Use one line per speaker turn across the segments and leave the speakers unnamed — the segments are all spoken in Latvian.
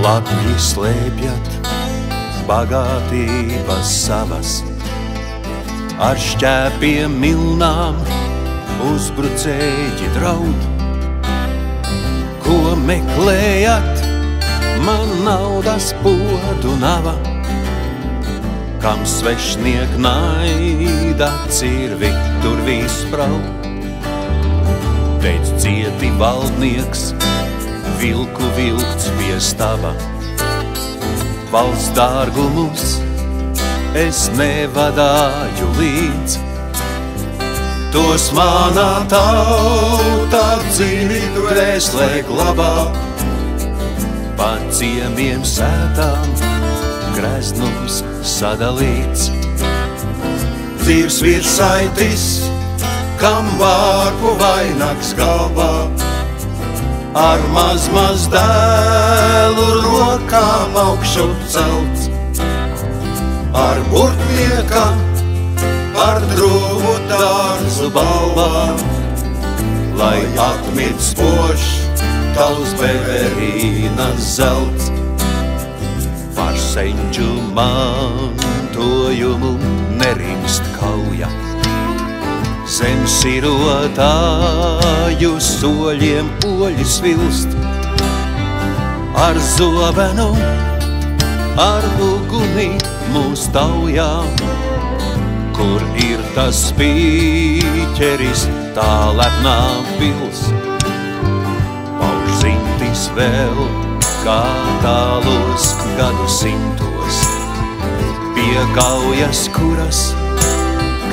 Latvi slēpjat bagātības savas, ar šķēpiem milnām uzbrucēji draud. Ko meklējat, man naudas podu nava, kam svešniek naida cirvi tur vispraud. Teic cieti valdnieks, vilku vilkts pie staba, valsts dārgumus es nevadāju līdz. Tos manā tauta dziļi dvēselē glabā, pa ciemiem sētām greznums sadalīts. Dzīvs virsaitis, kam vārpu vainags galvā, ar maz dēlu rokām augšu celts, ar burtnieka par drūmu dārzu balvā, lai atmirt spožs tavs Beverīnas zelts. Par senču mantojumu nerimst kauja, zem sirotāju soļiem oļi svilst. Ar zobenu, ar uguni mūs taujām, kur ir tas spīķeris, tā lepnā pils. Pauž zintis vēl, kā tālos gadsimtos, pie kaujas, kuras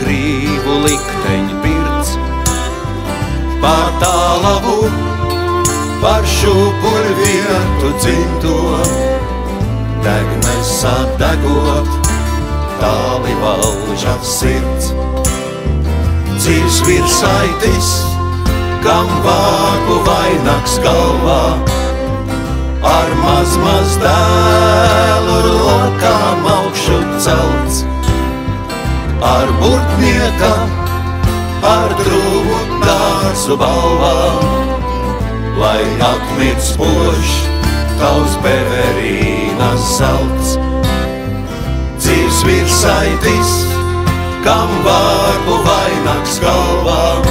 krīvu likteņu pirts. Par tālavu, par šūpuļvietu dzimto, degnesa degot, tāli valža sirds. Dzīvs virsaitis, kam vārpu vainags galvā, ar maz dēlu rokām augšu celts, ar burtnieka, ar drūmu dārzu balvā, lai atmirt spožs tavs Beverīnas zelts. Dzīvs virsaitis, kam vārpu vainags galvā,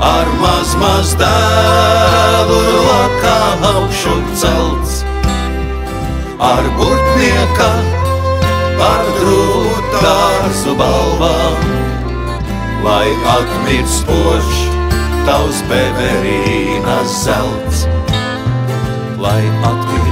ar maz dēlu rokām augšu celts, ar burtnieka, par drūmu dārzu balvā, lai atmirt spožs tavs Beverīnas zelts, lai atmirt